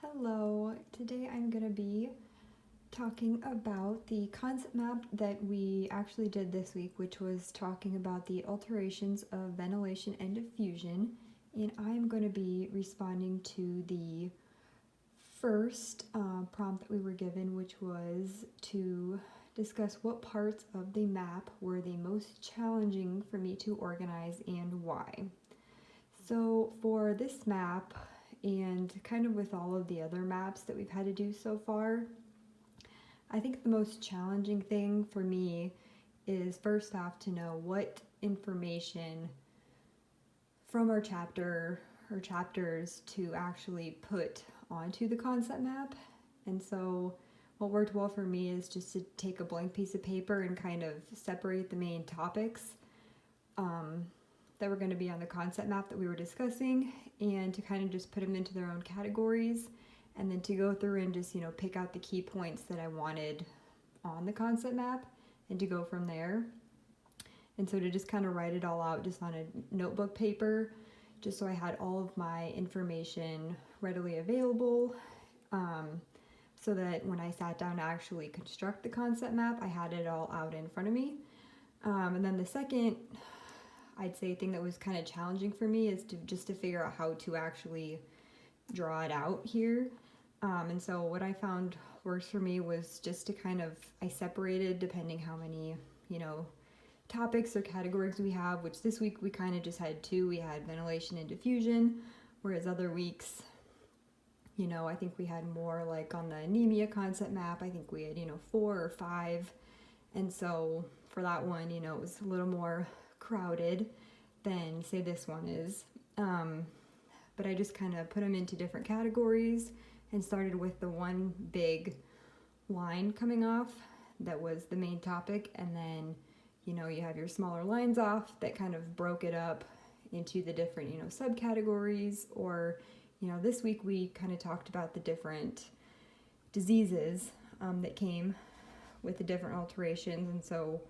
Hello, today I'm going to be talking about the concept map that we actually did this week, which was talking about the alterations of ventilation and diffusion. And I'm going to be responding to the first prompt that we were given, which was to discuss what parts of the map were the most challenging for me to organize and why. So for this map, and kind of with all of the other maps that we've had to do so far, I think the most challenging thing for me is first off to know what information from our chapter or chapters to actually put onto the concept map. And so what worked well for me is just to take a blank piece of paper and kind of separate the main topics that were going to be on the concept map that we were discussing, and to kind of just put them into their own categories, and then to go through and just pick out the key points that I wanted on the concept map and to go from there. And so to just kind of write it all out just on a notebook paper, just so I had all of my information readily available, so that when I sat down to actually construct the concept map, I had it all out in front of me. And then the second, I'd say, thing that was kind of challenging for me is to figure out how to actually draw it out here. And so what I found works for me was just to I separated depending how many, topics or categories we have, which this week we kind of just had two. We had ventilation and diffusion, whereas other weeks, I think we had more, like on the anemia concept map, I think we had, 4 or 5. And so for that one, it was a little more crowded than say this one is, but I just kind of put them into different categories and started with the one big line coming off that was the main topic, and then you have your smaller lines off that kind of broke it up into the different subcategories. Or this week we kind of talked about the different diseases that came with the different alterations, and so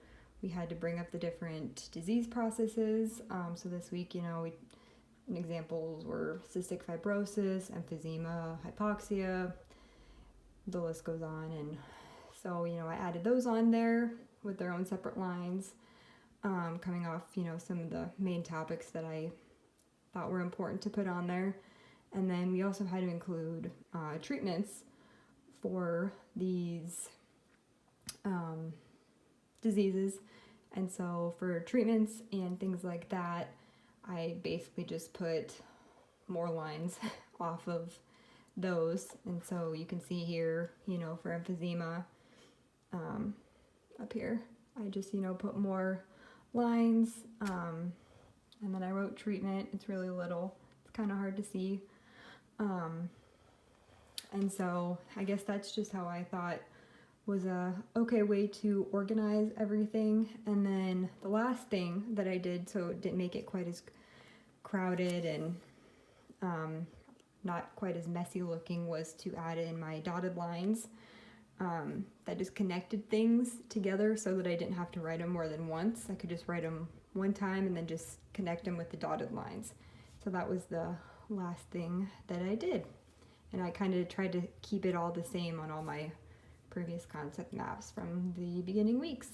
we had to bring up the different disease processes. So this week, examples were cystic fibrosis, emphysema, hypoxia, the list goes on. And so, I added those on there with their own separate lines, coming off, some of the main topics that I thought were important to put on there. And then we also had to include treatments for these diseases. And so for treatments and things like that, I basically just put more lines off of those. And so you can see here, for emphysema, up here, I just, put more lines, and then I wrote treatment. It's really little. It's kind of hard to see. And so I guess that's just how I thought was a okay way to organize everything. And then the last thing that I did, so it didn't make it quite as crowded and not quite as messy looking, was to add in my dotted lines that just connected things together, so that I didn't have to write them more than once. I could just write them one time and then just connect them with the dotted lines. So that was the last thing that I did, and I kind of tried to keep it all the same on all my previous concept maps from the beginning weeks.